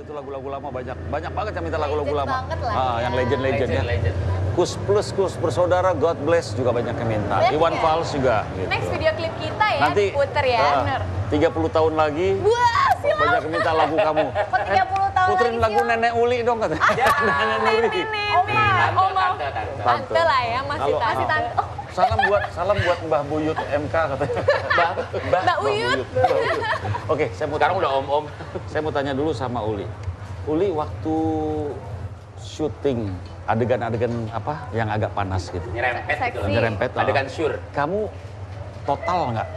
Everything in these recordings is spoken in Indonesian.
itu lagu-lagu lama banyak banget yang minta lagu-lagu lama. Banget lah, Yang legend-legend ya. Kus Plus, Kus Bersaudara, God Bless juga banyak yang minta. Berarti Iwan ya? Fals juga. Gitu. Next video klip kita ya, Nanti diputer ya. Bener. 30 tahun lagi Wah, siapa? banyak yang minta lagu kamu. Kok 30 tahun Puterin lagi lagu sih, Om? Nenek Uli dong katanya. Nenek Uli. Oma. Tante lah ya, masih Halo, tante. ah. Oh, Salam buat Mbah Buyut MK katanya. Mbak Uyut. Mbah Uyut. Oke, Sekarang udah om-om. Saya mau tanya dulu sama Uli. Uli waktu syuting adegan-adegan apa yang agak panas gitu. Nyerempet gitu. Seksi. Nyerempet. Adegan syur. Kamu total nggak?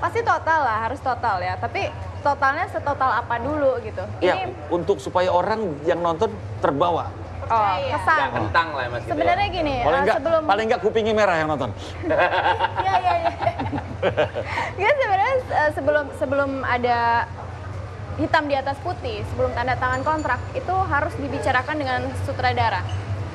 Pasti total lah, harus total ya. Tapi totalnya setotal apa dulu gitu. Ya, untuk supaya orang yang nonton terbawa. Oh, kesan. Nggak kentang lah mas. Gitu Sebenarnya gini, Paling nggak kupingnya merah yang nonton. Iya. Iya sebenarnya sebelum ada hitam di atas putih, sebelum tanda tangan kontrak, itu harus dibicarakan dengan sutradara.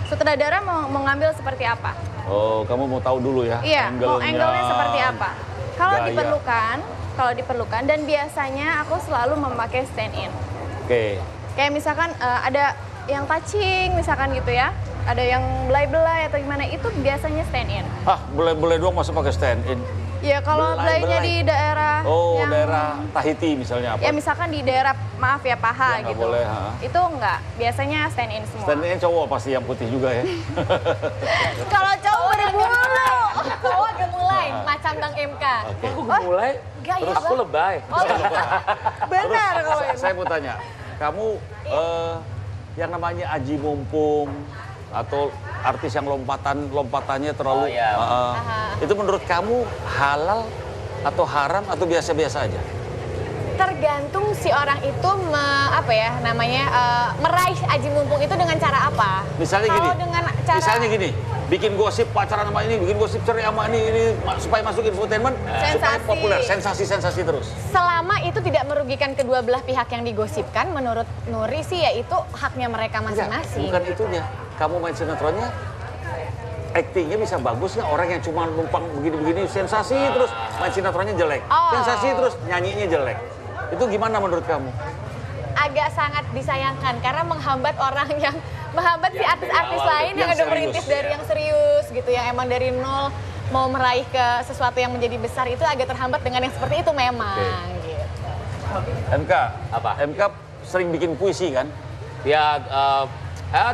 Sutradara mau ngambil seperti apa? Oh, kamu mau tahu dulu ya? Iya, mau angle-nya seperti apa? Kalau Gaya. diperlukan, dan biasanya aku selalu memakai stand in. Oke. Kayak misalkan ada yang touching misalkan gitu ya, ada yang belai-belai atau gimana, itu biasanya stand in. Boleh doang masa pakai stand in. Ya kalau belaynya di daerah yang, daerah Tahiti misalnya apa? ya misalkan di daerah maaf ya paha Ya, nggak gitu. boleh, ha. Itu enggak, biasanya stand in semua. Stand in cowok pasti yang putih juga ya. Kalau cowok berbulu, cowok gemulai macam Bang MK. Aku mulai. Terus Aku lebay. Oh, benar kalau ini. Saya mau tanya, kamu yang namanya Aji Mumpung atau artis yang lompatannya terlalu itu menurut kamu halal atau haram atau biasa-biasa aja? Tergantung si orang itu meraih Aji Mumpung itu dengan cara apa? Misalnya Kalau gini. dengan cara Misalnya gini, bikin gosip pacaran sama ini, bikin gosip cerai sama ini supaya masuk infotainment, supaya Sensasi. populer, sensasi-sensasi terus. selama itu tidak merugikan kedua belah pihak yang digosipkan, menurut Nuri sih ya itu haknya mereka masing-masing. Bukan itunya. Kamu main sinetronnya, aktingnya bisa bagus nggak? Orang yang cuma numpang begini-begini sensasi terus main sinetronnya jelek, sensasi terus nyanyinya jelek. Itu gimana menurut kamu? Agak sangat disayangkan karena menghambat si artis-artis lain yang udah serius. merintis dari yang serius gitu, yang emang dari nol mau meraih ke sesuatu yang menjadi besar, itu agak terhambat dengan yang seperti itu memang. Gitu. MK, Apa? MK sering bikin puisi kan? Ya,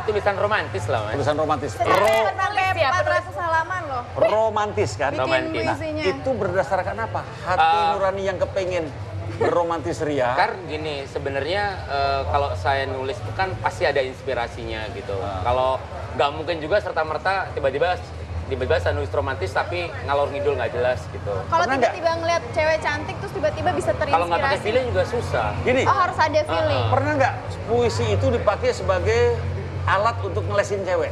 tulisan romantis lah mas. Tulisan romantis. Sampai 400 halaman loh. Romantis kan? Bikin Romantis. Nah, puisinya. itu berdasarkan apa? Hati nurani yang kepengen berromantis ria. Karena gini, sebenarnya kalau saya nulis itu kan pasti ada inspirasinya gitu. Kalau nggak mungkin juga serta-merta tiba-tiba saya nulis romantis tapi ngalor ngidul nggak jelas gitu. Kalau Pernah nggak? tiba-tiba ngeliat cewek cantik terus tiba-tiba bisa terinspirasi. Kalau nggak pakai feeling juga susah. Gini, Oh, harus ada feeling. pernah nggak puisi itu dipakai sebagai alat untuk ngelesin cewek?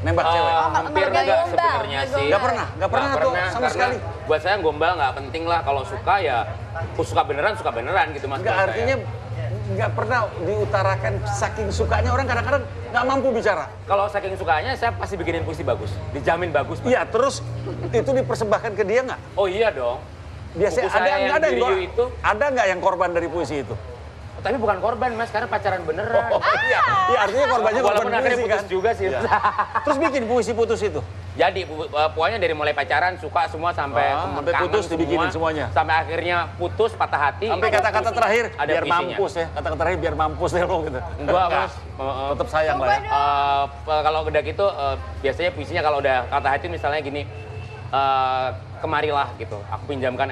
Nembak cewek? Hampir nggak enggak gombal, sebenarnya nggak sih. Nggak pernah tuh sama karena sekali. Buat saya gombal nggak penting lah, kalau suka ya aku suka beneran gitu mas. Nggak, buat saya. artinya nggak pernah diutarakan saking sukanya orang kadang-kadang nggak mampu bicara. Kalau saking sukanya saya pasti bikinin puisi bagus, dijamin bagus. Mas. Iya, terus itu dipersembahkan ke dia nggak? Oh iya dong. Biasanya Buku saya yang ada di review itu. ada nggak yang korban dari puisi itu? Tapi bukan korban mas, karena pacaran beneran. Iya, iya, artinya korbannya korban Walaupun akhirnya puisi putus kan? juga sih. Iya. Terus bikin puisi putus itu? Jadi pokoknya dari mulai pacaran suka semua sampai Sampai kangen putus dibikinin semuanya. Sampai akhirnya putus, patah hati. Sampai kata-kata terakhir Ada biar puisinya. mampus ya. Kata-kata terakhir biar mampus deh lo gitu. Enggak mas. Tetap sayang lah ya. Kalau udah gitu biasanya puisinya kalau udah kata hati misalnya gini, kemarilah gitu, aku pinjamkan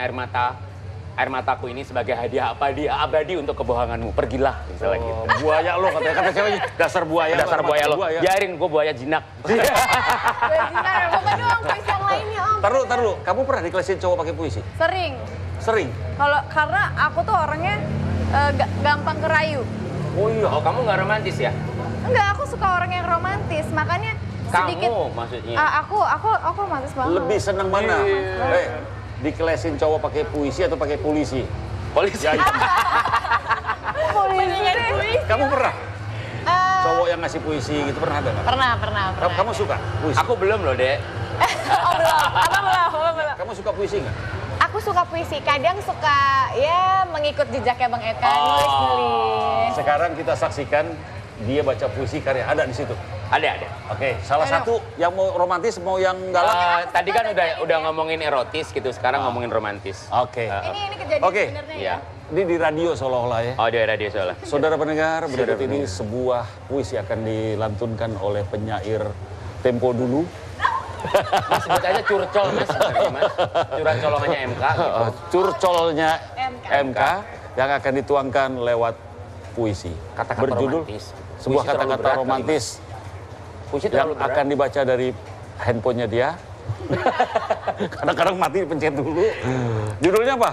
air mataku ini sebagai hadiah abadi untuk kebohonganmu, pergilah misalnya gitu. Buaya lo katanya, kata ceweknya dasar buaya. Dasar buaya lo, biarin gue buaya jinak. Bukan doang puisi yang lainnya om. Taruh lu, kamu pernah dikelesin cowok pakai puisi? Sering. Sering? Karena aku tuh orangnya gampang kerayu. Oh iya. Oh kamu nggak romantis ya? Enggak, aku suka orang yang romantis, makanya sedikit. Kamu maksudnya? Aku romantis banget. Lebih seneng mana? Dikelesin cowok pakai puisi atau pakai polisi? Polisi. Mendingan puisi. Kamu pernah? Cowok yang ngasih puisi gitu pernah ada nggak? Pernah. Kamu suka puisi? Aku belum loh dek. Oh belum, abang belum. Kamu suka puisi nggak? Aku aku suka puisi, kadang suka ya mengikut jejaknya Bang Eka, nulis-nulis. Sekarang kita saksikan dia baca puisi karya, ada di situ. Ada. Oke, salah satu yang mau romantis, mau yang galak. Tadi kan udah ngomongin erotis gitu, sekarang ngomongin romantis. Oke. Ini kejadian sebenarnya ya. Ini di radio seolah-olah ya. Oh, di radio soalnya. Saudara pendengar, berikut ini sebuah puisi akan dilantunkan oleh penyair Tempo dulu. Mas sebut aja curcol mas, mas. Curhat colongannya MK gitu. Curcolnya MK yang akan dituangkan lewat puisi. Kata-kata berjudul romantis. sebuah Puisi terlalu kata-kata berat romantis Puisi yang terlalu berat. akan dibaca dari handphonenya dia. Kadang-kadang mati pencet dulu. Judulnya apa?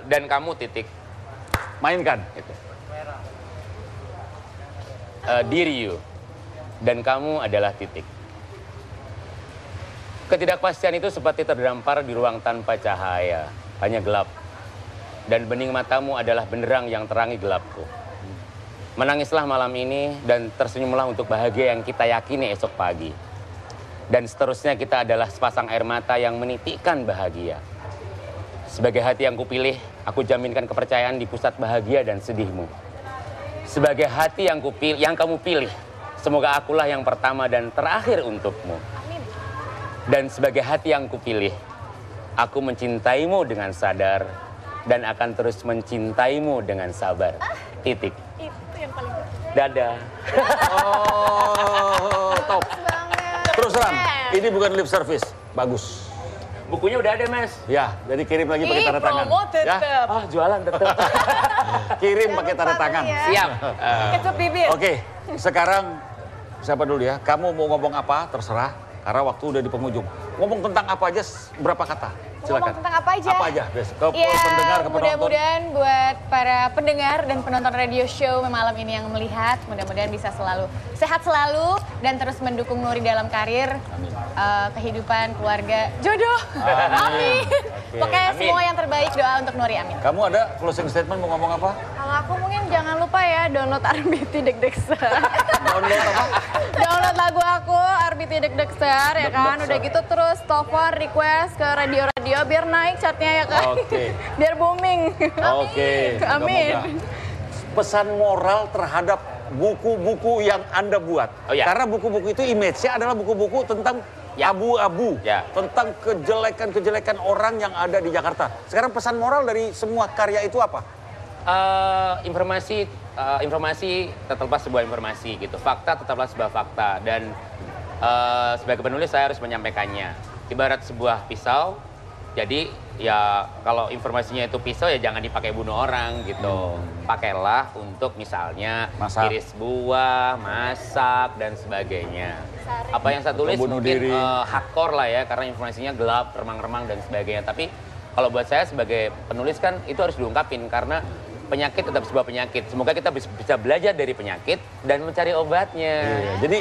Dan kamu titik. Mainkan. Gitu. Diri you. Dan kamu adalah titik. Ketidakpastian itu seperti terdampar di ruang tanpa cahaya, hanya gelap. Dan bening matamu adalah benderang yang terangi gelapku. Menangislah malam ini dan tersenyumlah untuk bahagia yang kita yakini esok pagi. Dan seterusnya kita adalah sepasang air mata yang menitikkan bahagia. Sebagai hati yang kupilih, aku jaminkan kepercayaan di pusat bahagia dan sedihmu. Sebagai hati yang kamu pilih, semoga akulah yang pertama dan terakhir untukmu. Dan sebagai hati yang kupilih, aku mencintaimu dengan sadar dan akan terus mencintaimu dengan sabar. Titik. Itu yang paling penting. Dadah. Oh, top. Terus terang, ini bukan lip service, bagus. Bukunya udah ada mas. Ya, jadi kirim lagi pakai tanda tangan. Promo tetep. Ya, Oh jualan tetap. kirim pakai tanda tangan. ya. Siap. Kecup bibir. Oke, sekarang siapa dulu ya? Kamu mau ngomong apa? Terserah. Karena waktu udah di penghujung. Ngomong tentang apa aja, berapa kata? Silakan. Ngomong tentang apa aja? Apa aja, Bes? Ke Ya, pendengar, ke penonton. mudah-mudahan buat para pendengar dan penonton radio show malam ini yang melihat, mudah-mudahan bisa selalu sehat selalu dan terus mendukung Nuri dalam karir, kehidupan, keluarga, jodoh. Amin. Oke. Pokoknya Amin. semua yang terbaik, doa untuk Nuri, amin. Kamu ada closing statement mau ngomong apa? Kalau aku mungkin jangan lupa ya download RBT Deg-Degser. Download apa? Download lagu aku RBT Deg-Degser ya kan. Udah gitu terus telepon request ke radio-radio biar naik chartnya ya kan. Oke. Biar booming. Oke. Amin. Moga-moga. Pesan moral terhadap buku-buku yang Anda buat. Oh, ya. Karena buku-buku itu image-nya adalah buku-buku tentang Ya. abu-abu. Ya. Tentang kejelekan-kejelekan orang yang ada di Jakarta. Sekarang pesan moral dari semua karya itu apa? Informasi tetaplah sebuah informasi gitu. Fakta tetaplah sebuah fakta dan sebagai penulis saya harus menyampaikannya. Ibarat sebuah pisau. Jadi ya kalau informasinya itu pisau ya jangan dipakai bunuh orang gitu. Pakailah untuk misalnya Masak. iris buah, masak dan sebagainya. Apa yang saya tulis bunuh mungkin diri. hardcore lah ya karena informasinya gelap, remang-remang dan sebagainya. Tapi kalau buat saya sebagai penulis kan itu harus diungkapin karena penyakit tetap sebuah penyakit. Semoga kita bisa belajar dari penyakit dan mencari obatnya. Iya, jadi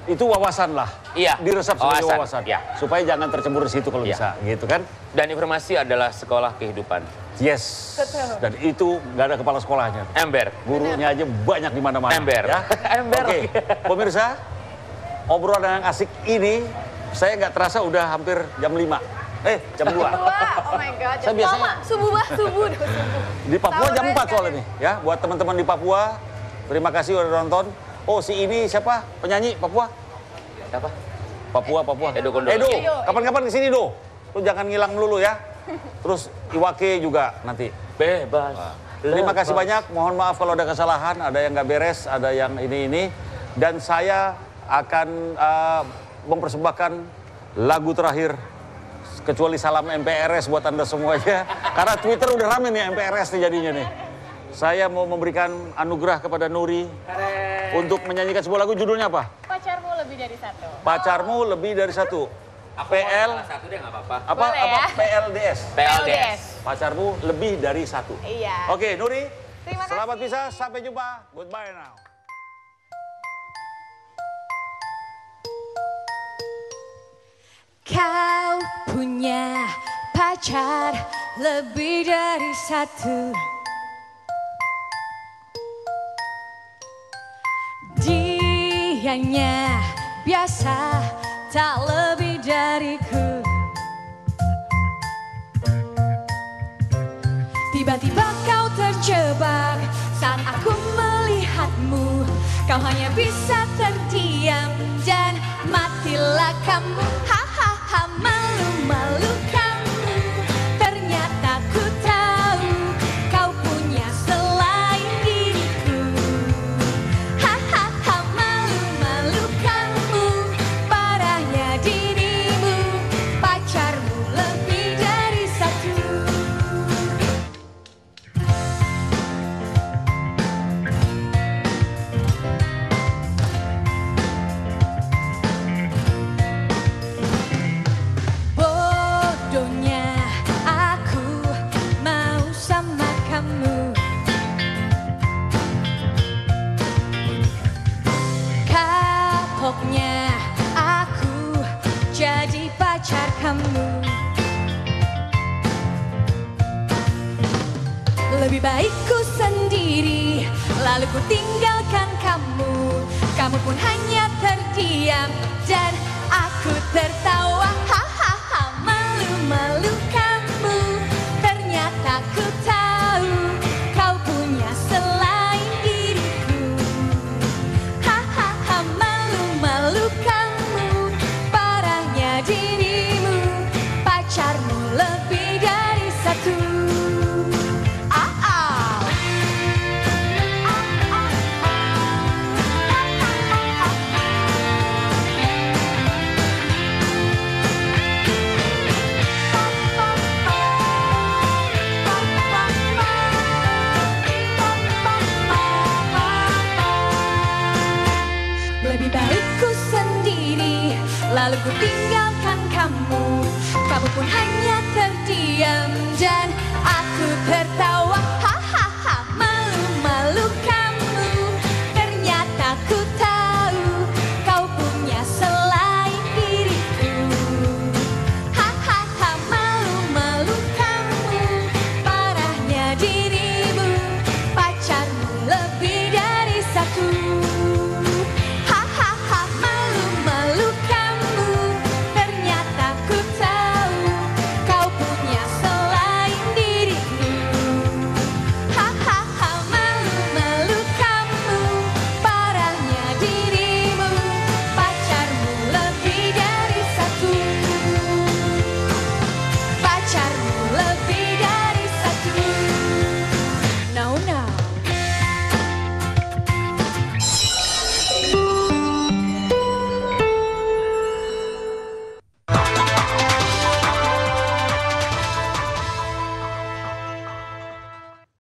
itu wawasan lah. Iya. Diresap sebagai wawasan. Iya. Supaya jangan tercebur di situ kalau Iya. bisa, gitu kan? Dan informasi adalah sekolah kehidupan. Yes. Betul. Dan itu nggak ada kepala sekolahnya. Ember. Gurunya aja banyak di mana-mana. Ember. Ya? Ember. Oke, pemirsa, obrolan yang asik ini saya nggak terasa udah hampir jam 5. Jam 2. Wah, oh my god. Saya biasanya- Lama, subuh. Subuh. Di Papua jam 4 Sahur soalnya nih. Ya, buat teman-teman di Papua, terima kasih udah nonton. Oh, si ini siapa? Penyanyi Papua? Apa? Papua. Edo Kondo. Edo, Edo. kapan-kapan kesini Do. Lu jangan ngilang melulu ya. Terus Iwake juga nanti. Bebas. Terima kasih Lepas. banyak. Mohon maaf kalau ada kesalahan, ada yang nggak beres, ada yang ini. Dan saya akan mempersembahkan lagu terakhir. Kecuali salam MPRS buat Anda semuanya. Karena Twitter udah rame nih MPRS nih jadinya nih. Saya mau memberikan anugerah kepada Nuri untuk menyanyikan sebuah lagu. Judulnya apa? Pacarmu lebih dari satu. Pacarmu lebih dari satu. Aku PL. mau salah satu deh nggak apa-apa. Boleh ya? PLDS. PLDS. Pacarmu lebih dari satu. Iya. Oke, Nuri. Terima Selamat kasih. pisah. Sampai jumpa. Goodbye now. Kau punya pacar lebih dari satu. Dianya biasa tak lebih dariku. Tiba-tiba kau terjebak saat aku melihatmu. Kau hanya bisa terdiam dan matilah kamu. Hahaha, malu-malu kamu. Ternyata ku tahu kau punya selain diriku. Hahaha, malu-malu kamu. Parahnya dirimu, pacarmu lebih dari satu. Bodohnya aku mau sama kamu. Kapoknya aku jadi pacar kamu. Lebih baik ku sendiri, lalu ku tinggalkan kamu. Kamu pun hanya terdiam dan aku tertawa. Hahaha, malu-malu kamu. Ternyata ku tahu kau punya selain diriku. Hahaha, malu-malu kamu. Parahnya dirimu, pacarmu lebih dari satu. Lebih baik ku sendiri, lalu ku tinggalkan kamu. Kamu pun hanya terdiam dan aku tertawa.